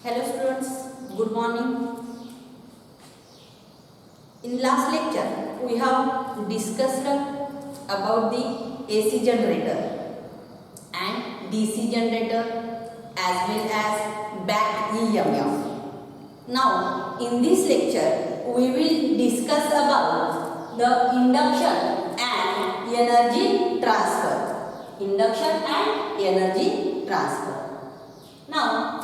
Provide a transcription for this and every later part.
Hello students, good morning. In last lecture, we have discussed about the AC generator and DC generator as well as back EMF. Now, in this lecture, we will discuss about the induction and energy transfer. Induction and energy transfer. Now,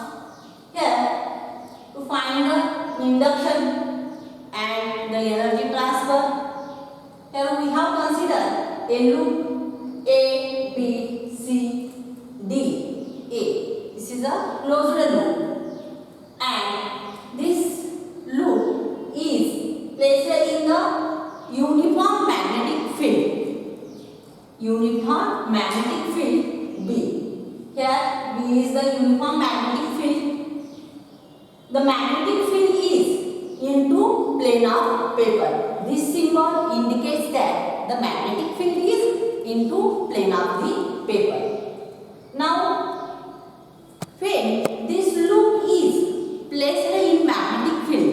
here, to find the induction and the energy transfer, here we have considered a loop A, B, C, D, A. This is a closed loop, and this loop is placed in the uniform magnetic field. Uniform magnetic field B. Here B is the uniform magnetic field. The magnetic field is into plane of paper. This symbol indicates that the magnetic field is into plane of the paper. Now, when this loop is placed in magnetic field,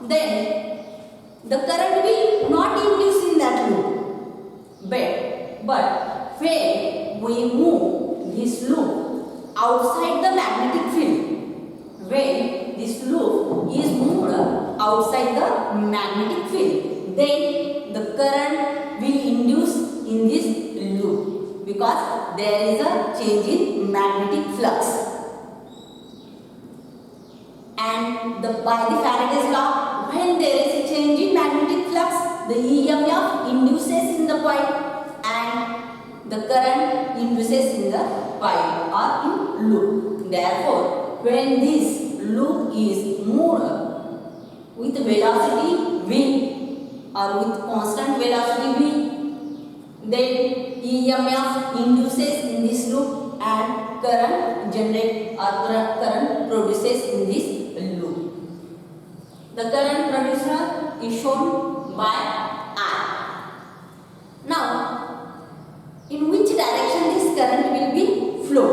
then the current will not induce in that loop. But when we move this loop outside the magnetic field, when this loop is moved outside the magnetic field, then the current will induce in this loop because there is a change in magnetic flux. And by the Faraday's law, when there is a change in magnetic flux, the EMF induces in the coil and the current induces in the coil or in loop. Therefore, when this loop is moved with velocity v or with constant velocity v, then EMF induces in this loop and current generates or current produces in this loop. The current producer is shown by I. Now, in which direction this current will be flow?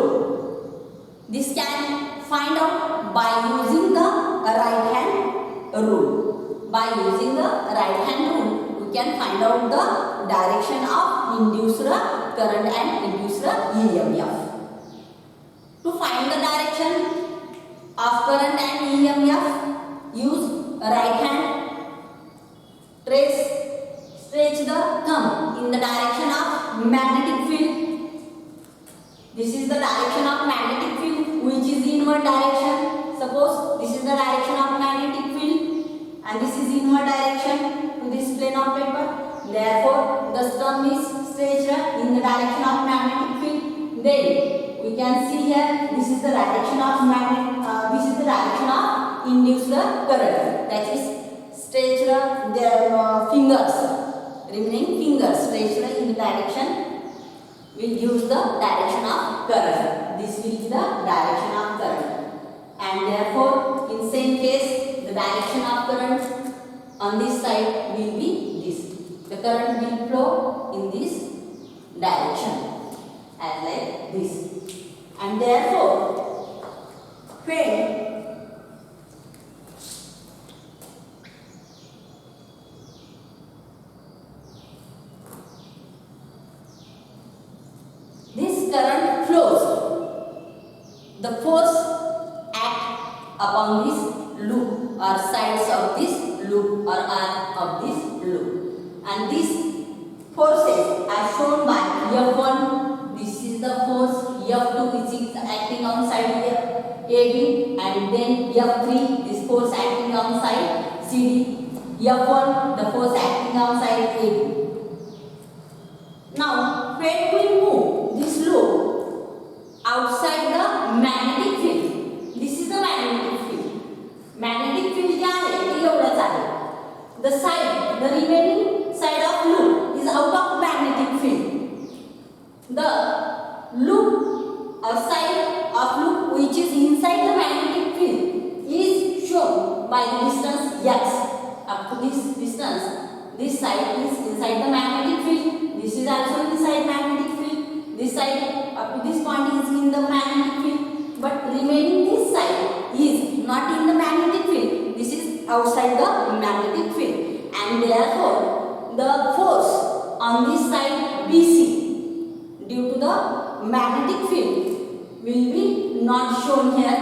This can find out by using the right hand rule. By using the right hand rule, we can find out the direction of induced current and induced EMF. To find the direction of current and EMF, use right hand. Stretch the thumb in the direction of magnetic field. This is the direction of magnetic field, which is inward direction. Suppose this is the direction of magnetic field and this is inward direction to this plane of paper. Therefore, the thumb is stretched in the direction of magnetic field. Then we can see here this is the direction of induced current. That is stretched the fingers, remaining fingers stretched in the direction will use the direction of current. This will be the direction of current. And therefore, in same case, the direction of current on this side will be this. The current will flow in this direction as like this. And therefore, when this current flows, the force acts upon this loop or sides of this loop or arm of this loop. And these forces are shown by F1. This is the force. F2 which is acting on side AB, and then F3, this force acting on side CD. F1, the force acting on side AB. Now, when we move this loop outside the magnetic field, this is the magnetic field. Magnetic field क्या है? ये एवढंच आहे. The side, the remaining side of loop is out of magnetic field. The loop or side of loop which is inside the magnetic field is shown by the distance x. Up to this distance, this side is inside the magnetic field. This is also inside magnetic field. This side up to this point is in the magnetic field, but remaining this side outside the magnetic field, and therefore the force on this side BC due to the magnetic field will be not shown here.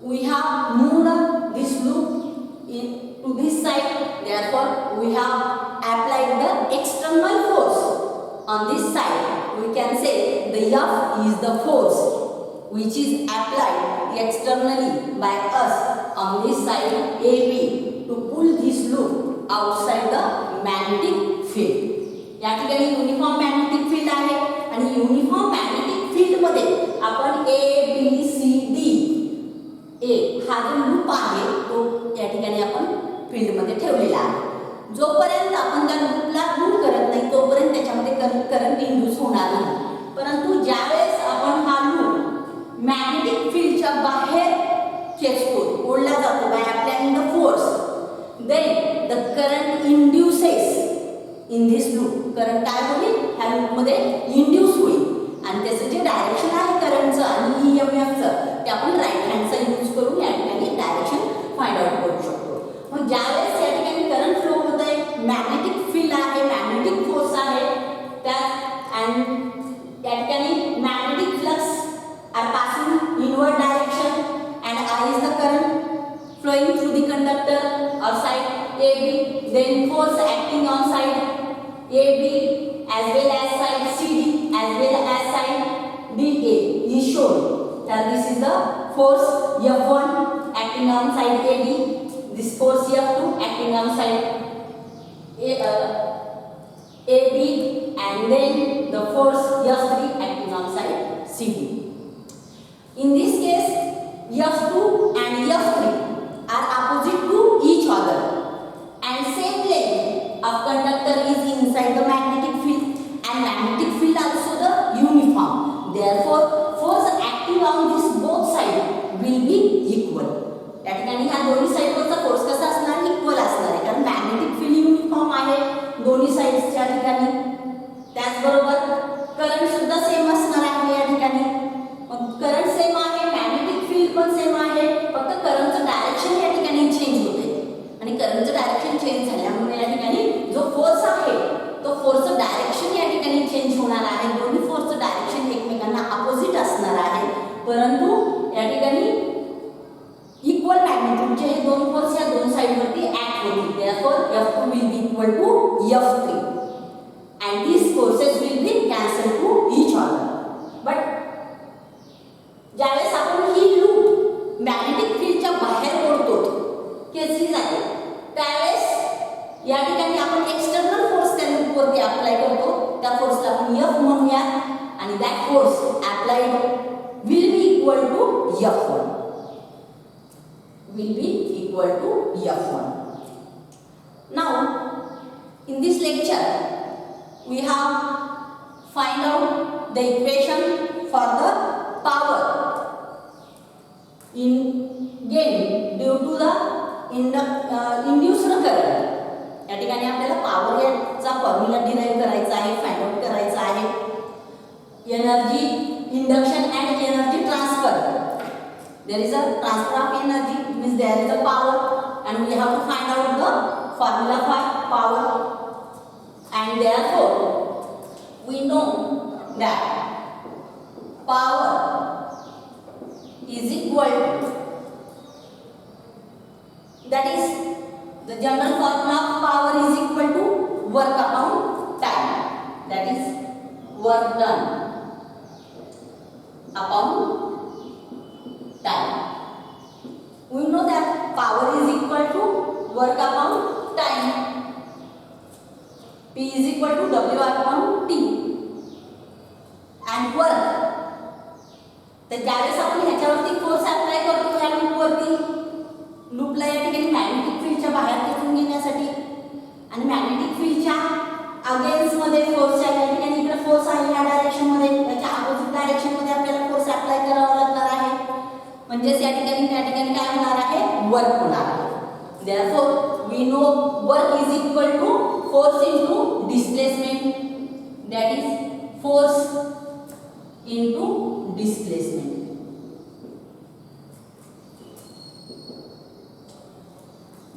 We have moved this loop to this side, therefore we have applied the external force on this side. We can say the F is the force which is applied externally by us on this side AB to pull this loop outside the magnetic field. या ठिकाणी uniform magnetic field आहे आणि uniform magnetic field मध्ये आपण A B C D A हा जो loop आहे तो या ठिकाणी आपण फील्ड मध्ये ठेवलेला आहे. जोपर्यंत आपण त्या लूपला मूव्ह करत नाही तोपर्यंत त्याच्यामध्ये करंट इंड्यूस होणार नाही. परंतु ज्यावेळेस आपण हा लूप मॅग्नेटिक फील्डच्या बाहेर खेचतो ओढला जातो by applying the force, then the current induces in this loop. Current काय होईल ह्या लूप मध्ये इंड्यूस होईल आणि त्याचं जे डायरेक्शन आहे करंटचं आणि ईएमएफचं ते आपण राईट हँडचा यूज करून या ठिकाणी डायरेक्शन फाइंड आउट करू शकतो. मग ज्यावेळेस या ठिकाणी करंट फ्लो होत आहे, मॅग्नेटिक फील्ड आहे, मॅग्नेटिक फोर्स आहे त्या अँड या ठिकाणी magnetic flux are passing inward direction and I is the current flowing through the conductor or side AB, then force acting on side AB as well as side CD as well as side DA is shown. That this is the force F1 acting on side AB, this force F2 acting on side AB, and then the force F3 acting on side CD. In this case, F2 and F3 are opposite to each other, and same length of conductor is inside the magnetic field, and magnetic field also the uniform. Therefore, force acting on this both side will be equal. या ठिकाणी ह्या दोन्ही साइडवरचा force कसा असणार, equal असणार आहे, कारण magnetic field uniform आहे दोन्ही साइड्सच्या ठिकाणी. त्याचबरोबर करंट सुद्धा सेम असणार आहे या ठिकाणी. करंट सेम आहे, मॅग्नेटिक फील्ड पण सेम आहे, फक्त करंटचं डायरेक्शन या ठिकाणी चेंज होते आणि करंटचं डायरेक्शन चेंज झाल्यामुळे या ठिकाणी जो फोर्स आहे तो फोर्सचं डायरेक्शन या ठिकाणी चेंज होणार आहे. दोन्ही फोर्सचं डायरेक्शन एकमेकांना अपोजिट असणार आहे, परंतु या ठिकाणी इक्वल मॅग्निट्यूडचे हे दोन फोर्स या दोन साइडवरती ऍक्ट होतील. therefore F2 will be equal to F3 and these forces will be cancelled to each other. but ज्यावेळेस आपण ही लूप मॅग्नेटिक फील्डच्या बाहेर ओढतो खेचली जाते त्यावेळेस या ठिकाणी आपण एक्सटर्नल फोर्स त्या लूपवरती अप्लाय करतो. त्या फोर्सला आपण F म्हणूया आणि that force applied will be equal to F1. will be equal to F1. Now, in this lecture, we have find out the equation for the power in gain due to the induced current. या ठिकाणी आपल्याला power याचा formula derive करायचा आहे, find out करायचा आहे. Energy induction and energy transfer. There is a transfer of energy, means there is a power, and we have to find out the formula for power. And therefore we know that power is equal to, that is the general formula of power is equal to work upon time, that is work done upon time. We know that power is equal to work upon time. P is equal to W upon T. And work. तर ज्यावेळेस आपण ह्याच्यावरती force apply करतो ह्या लूपवरती, लूपला या ठिकाणी magnetic फील्डच्या बाहेर खेचून घेण्यासाठी आणि मॅग्नेटिक फील्डच्या अगेन्स्ट मध्ये फोर्स या ठिकाणी इकडे फोर्स आहे या डायरेक्शन मध्ये, त्याच्या अपोजिट डायरेक्शन मध्ये आपल्याला फोर्स अप्लाय करावा लागणार आहे. म्हणजेच या ठिकाणी काय होणार आहे, वर्क होणार आहे. therefore we know work is equal to force into displacement, that is force into displacement.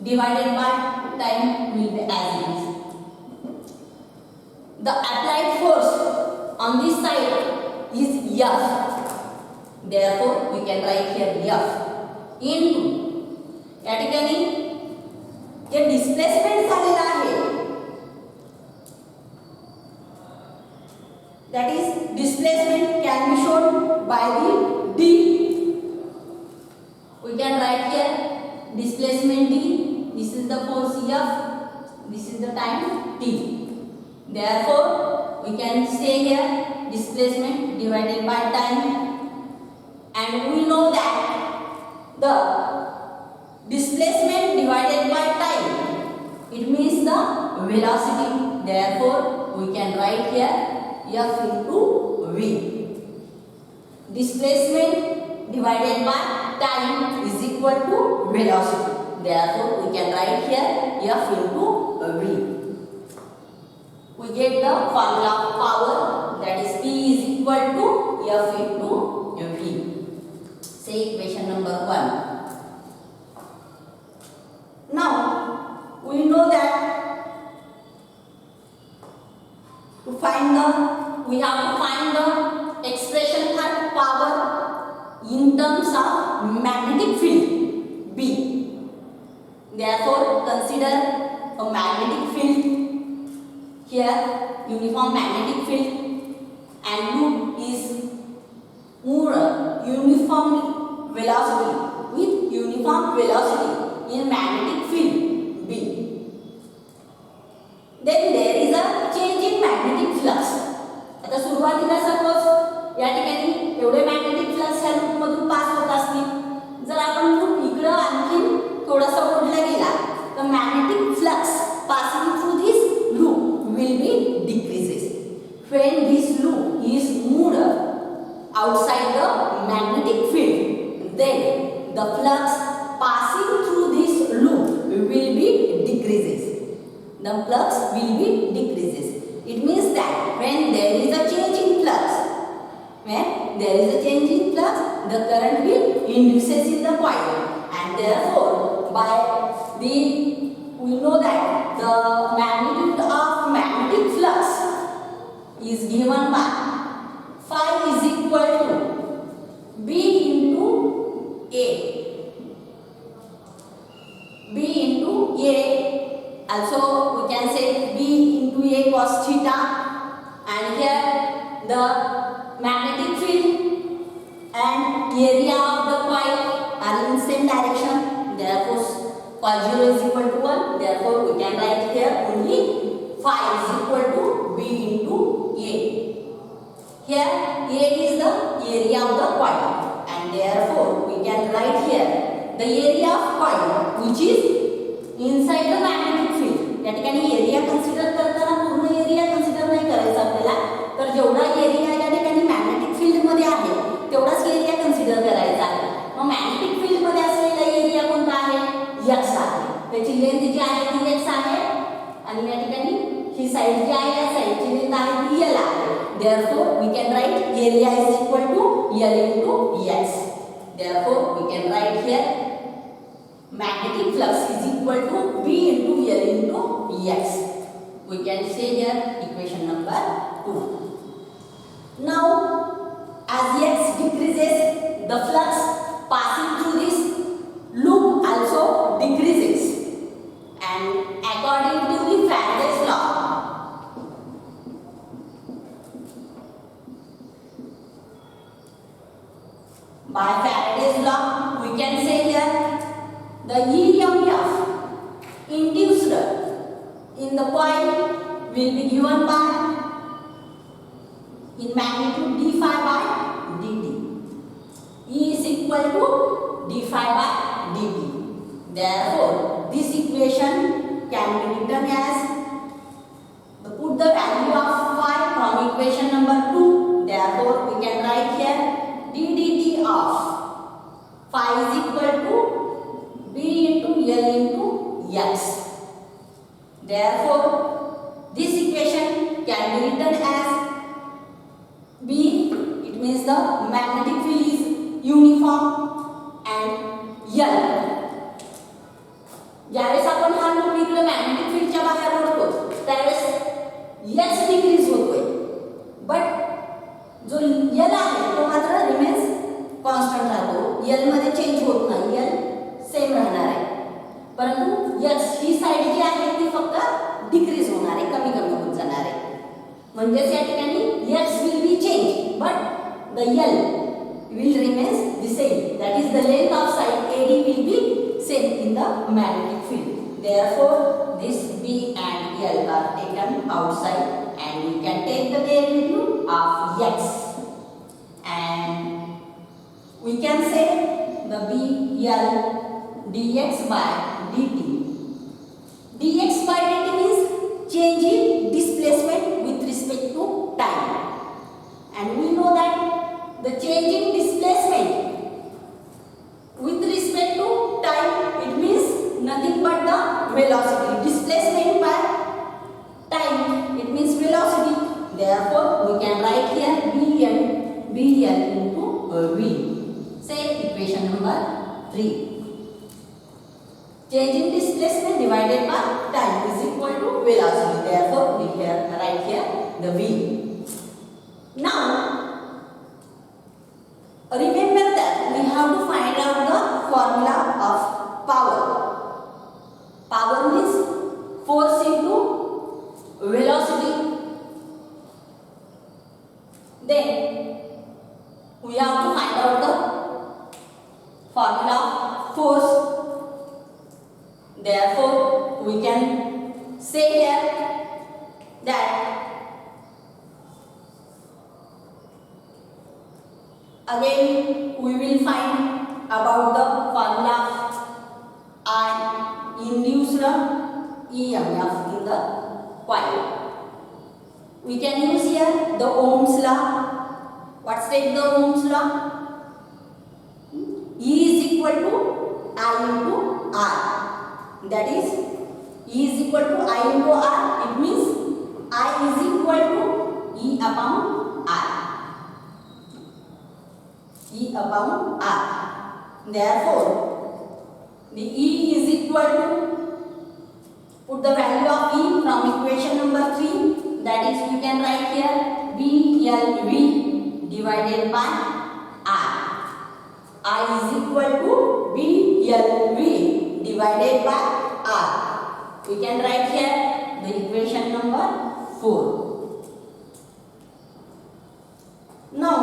divided by time will be as it is. The applied force on this side is F. Therefore, we can write here F into या ठिकाणी जे displacement झालेला आहे that is displacement can be shown by the D. We can write here displacement D. This is the force F. This is the time T. Therefore, we can say here displacement divided by time, and we know that the displacement divided by time, it means the velocity. Therefore, we can write here F into V. Displacement divided by time is equal to velocity. Therefore, we can write here F into V. We get the formula of power, that is P is equal to F into V. Say equation number 1. Now, we know that we have to find the expression for power in terms of magnetic field B. Therefore, consider a magnetic field here, uniform magnetic field, and loop is moved uniform velocity with uniform velocity in magnetic field B. Then there is a change in magnetic flux. आता सुरुवातीला suppose या ठिकाणी एवढे magnetic flux ह्या loop मधून पास होत असतील, जर आपण लूप इकडे आणखी थोडासा ओढला गेला तर magnetic flux passing through this loop will be decreases. When this loop is moved outside the magnetic field, then the flux passing through this loop will be decreases. The flux will be decreases. It means that when there is a change in flux, the current will induces in the coil, and therefore we know that the magnitude of magnetic flux is given by phi is equal to B into A. B into A, also we can say B into A cos theta, and here the magnetic field and area of the coil are in same direction. Therefore, cos 0 is equal to 1. Therefore, we can write here only phi is equal to B into A. Here A is the area of the coil, and therefore we can write here the area of coil which is inside the magnetic field. या ठिकाणी area consider करताना पूर्ण area consider नाही करायचा आपल्याला, तर जेवढा area या ठिकाणी मॅग्नेटिक फील्ड मध्ये आहे तेवढाच एरिया कन्सिडर करायचा आहे. मग मॅग्नेटिक फील्ड मध्ये असलेला एरिया कोणता आहे? x आहे. त्याची लेंथ जी आहे ती x आहे, आणि या ठिकाणी ही साइड जी आहे या साइडची लेंथ आहे ती l आहे. Therefore, we can write area is equal to L into x. Therefore, we can write here magnetic flux is equal to B into L into x. We can say here equation number 2. Now, as x decreases, the flux passing through this loop also decreases, and according to the Faraday's law, by Faraday's law, we can say here the EMF induced in the coil will be given by in magnitude d phi by dt. E is equal to d phi by dt. Therefore, this equation can be written as put the value of phi from equation number 2. Therefore, we can write here d dt of phi is equal to B into L into x. Therefore, this equation can be written as B, it means the magnetic field is uniform, and L, ज्यावेळेस आपण हा loop इकडे magnetic फील्डच्या बाहेर ओढतो त्यावेळेस x decrease होतोय, but जो l आहे तो मात्र रिमेन्स कॉन्स्टंट राहतो. l मध्ये चेंज होत नाही, l सेम राहणार आहे. परंतु x ही साइड जी आहे ती फक्त डिक्रीज होणार आहे, कमी कमी होत जाणार आहे. म्हणजेच या ठिकाणी x will be change but the l will remains the same. That is the length of side AD will be same in the magnetic field. Therefore, this B and L are taken outside and we can take the derivative of x. And we can say the B L dx by dt. Dx by dt means change in displacement with respect to time. And we know that the change in displacement with respect to time, it means nothing but the velocity. Displacement by time, it means velocity. Therefore, we can write here Bl into V. Say equation number 3. Change in displacement divided by time is equal to velocity. Therefore, we write here the V. Now, remember that we have to find out the formula of power. Power means force into velocity. Then we have to find out the formula of force. Therefore, we can say here that again we will find about the formula I induced EMF in the coil. We can use here the Ohm's law. What said the Ohm's law? E is equal to I into R. That is, E is equal to I into R. It means I is equal to E upon R. E upon R. Therefore, the E is equal to, put the value of E from equation number 3. That is, we can write here BLV divided by R. I is equal to BLV divided by R. We can write here the equation number 4. Now,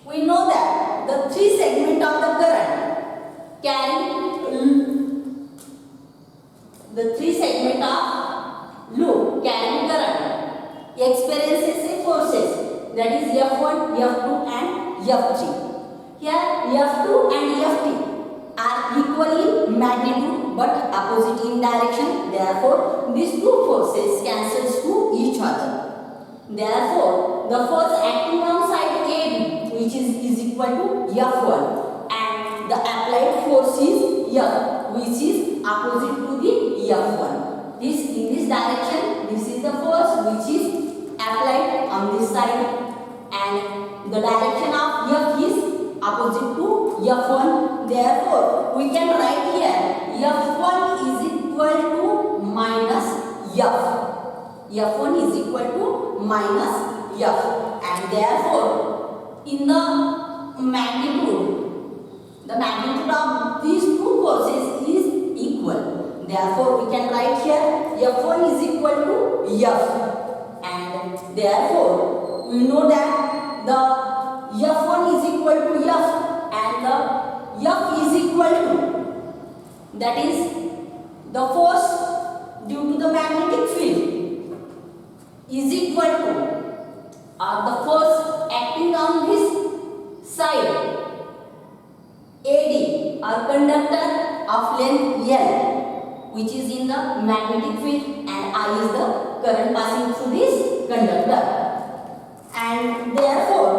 we know that the 3 segment of the current loop carrying current experiences a forces, that is F1, F2 and F3. Here F2 and F3 are equal in magnitude but opposite in direction. Therefore, these two forces cancels to each other. Therefore, the force acting on side AB, which is equal to F1, and the applied force is F, which is opposite to the F1. In this direction, this is the force which is applied on this side, and the direction of F is opposite to F1. Therefore, we can write here F1 is equal to minus F. F1 is equal to minus F, and therefore in the magnitude of these two forces is equal. Therefore, we can write here F1 is equal to F, and therefore we know that the F1 is equal to F and the F is equal to, that is the force due to the magnetic field is equal to, or the force acting on this side AD or conductor of length L, which is in the magnetic field, and I is the current passing through this conductor, and therefore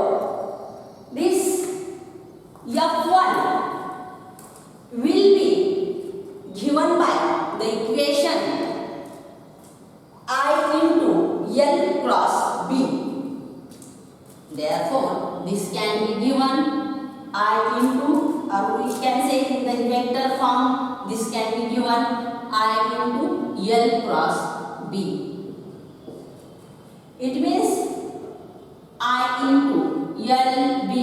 this F1 will be given by the equation I into L cross B. Therefore, this can be given I into, or we can say in the vector form, this can be given I into L cross B. It means I into LB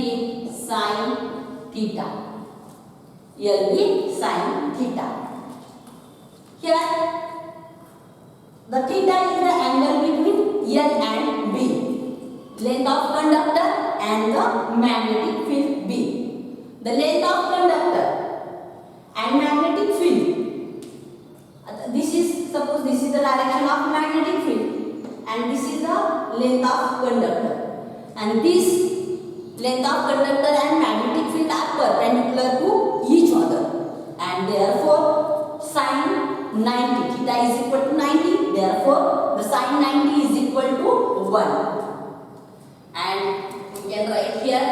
sin theta. LB sin theta. Here the theta is the angle between L and B, length of conductor and the magnetic field B. The length of conductor and magnetic field. This is, suppose this is the direction of magnetic field and this is the length of conductor. And this length of conductor and magnetic field are perpendicular to each other. And therefore sine 90, theta is equal to 90, therefore the sine 90 is equal to 1. And we can write here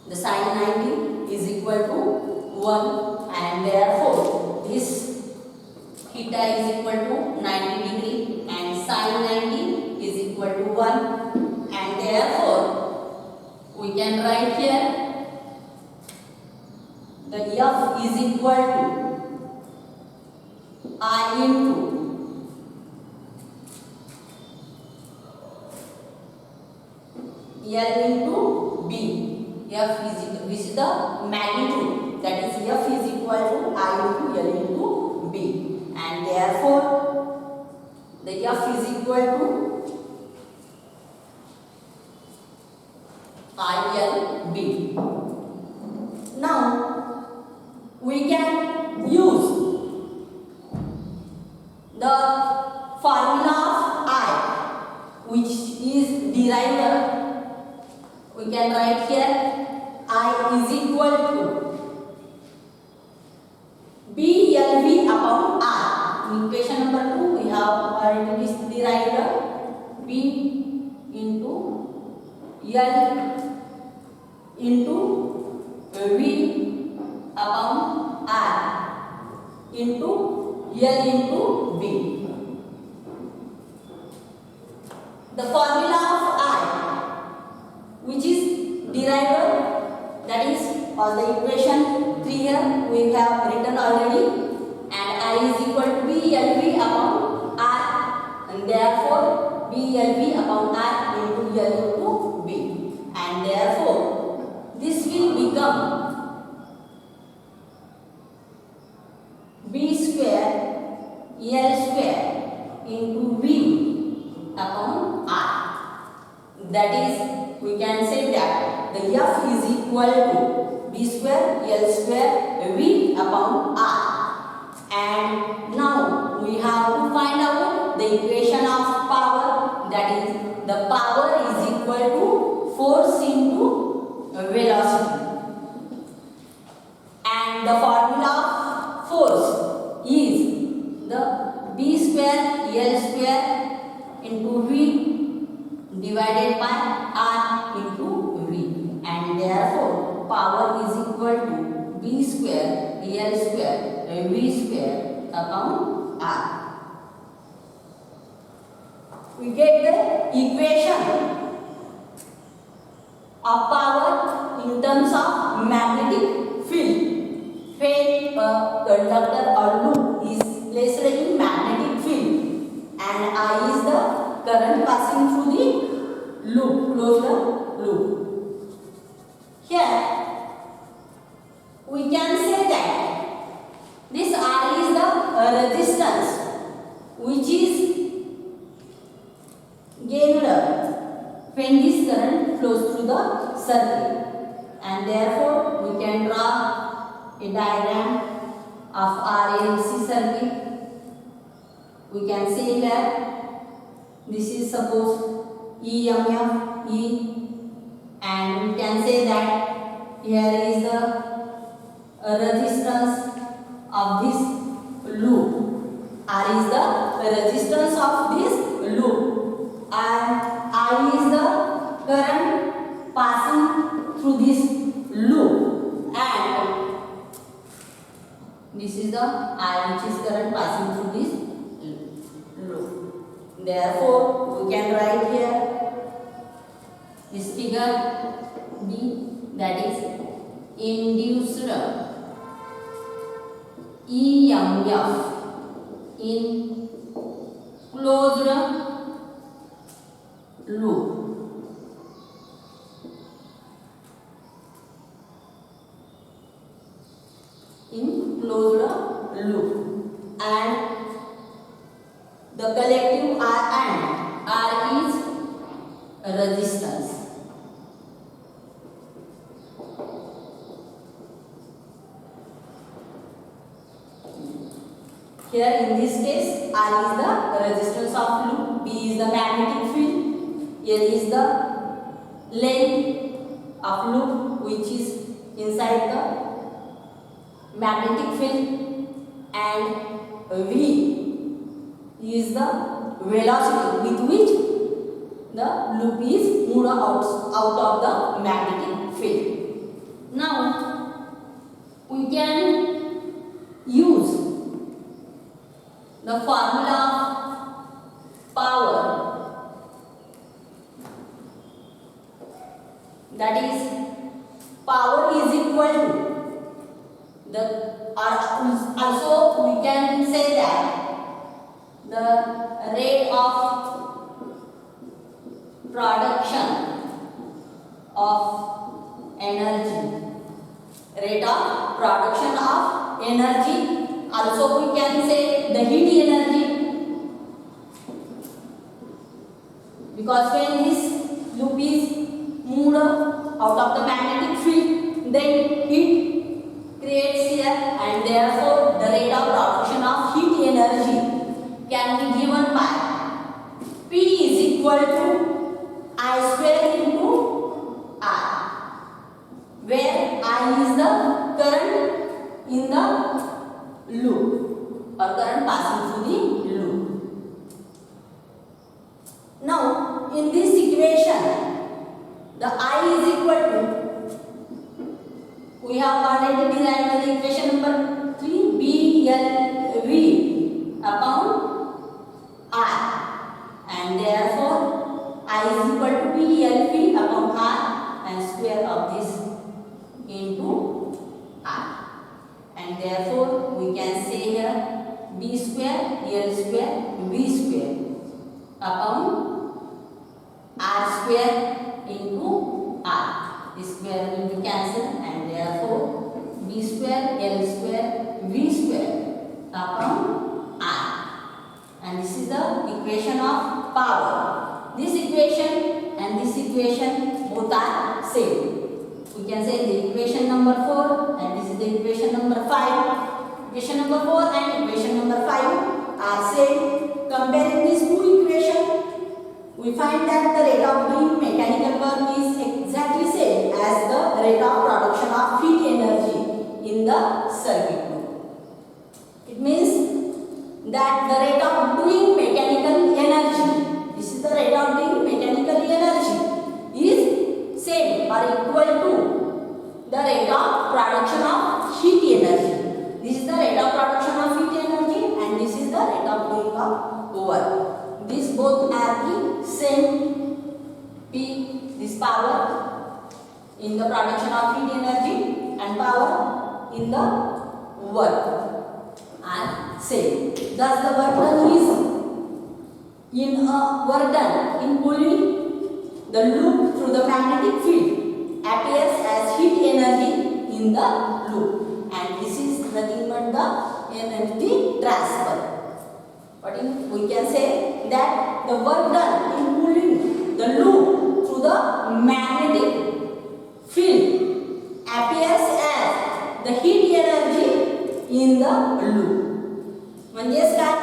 the sine 90 is equal to 1, and therefore this theta is equal to 90 degree and sine 90 is equal to 1, and therefore we can write here the F is equal to I into L into B. F is equal, this is the magnitude, that is F is equal to I into L into B, and therefore the F is equal to ILB. Now we can use the formula of I, which is derived. We can write here I is equal to BLV upon R. In equation number 2 we have already derived B into L into V upon R into L into B. The formula of I, which is derived, that is all the equation 3 here we have written already, and I is equal to BLV upon R, and therefore BLV upon R into L into B, and therefore this will become B square L square into V upon R. That is, we can say that the F is equal to B square L square V upon R. And now we have to find out the equation of power, that is the power is equal to force into velocity. And the formula of force is the B square L square into V divided by R into V, and therefore power is equal to B square L square V square upon R. We get the equation of power in terms of magnetic field. When a conductor or loop is placed in magnetic field and I is the current passing through the loop, closed loop. Here we can say that this R is the resistance which is gained when this current flows through the circuit, and therefore we can draw a diagram of RLC circuit. We can say that this is suppose EMF E, and we can say that here is the resistance of this loop. R is the resistance of this loop, and I is the current passing through this loop, and this is the I which is current passing through this loop. Therefore, we can write here this figure B, that is induced EMF in closed loop. In closed loop, and the collective R and R is resistance. Here in this case, R is the resistance of loop, B is the magnetic field, L is the length of loop which is inside the magnetic field, and V is the velocity with which the loop is moved out of the magnetic field. Now we can use the formula of power, that is power is equal to the, also we can say that the rate of production of energy, also we can say the heat energy, because when this loop is moved out of the magnetic field, then heat creates here, and therefore the rate of production of heat energy can be given by P is equal to I square into R, where I is the current in the loop or current passing through the loop. Now in this equation, the I is equal to, we have already derived the equation number 3, BLV upon R, and therefore I is equal to BLV upon R and square of this into R, and therefore we can say here B square, L square, V square upon R square into R. This square will be cancelled, and therefore B square, L square, V square upon R. And this is the equation of power. This equation and this equation both are same. We can say the equation number 4 and this is the equation number 5. Equation number 4 and equation number 5 are same. Comparing these two equations, we find that the rate of doing mechanical work is exactly same as the rate of production of heat energy in the circuit loop. It means that the rate of doing mechanical energy, this is the rate of doing mechanical energy, is same or equal to the rate of production of heat energy. This is the rate of production of heat energy and this is the rate of doing of work. These both are the same. P, this power in the production of heat energy and power in the work are same. Thus the work done is in pulling the loop through the magnetic field appears as heat energy in the loop, and this is nothing but the energy transfer. But we can say that the work done in pulling the loop through the magnetic field appears as the heat energy in the loop. म्हणजेच काय,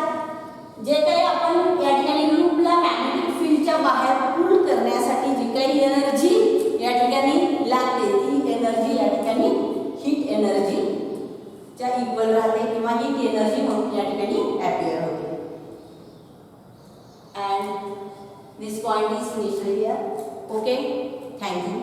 जे काही आपण या ठिकाणी लूपला magnetic फील्डच्या बाहेर पुल करण्यासाठी जी काही energy या ठिकाणी लागते, ती एनर्जी या ठिकाणी हीट एनर्जी च्या इक्वल राहते किंवा हीट एनर्जी म्हणून या ठिकाणी अपीयर होते. And this point is finished here. Okay, thank you.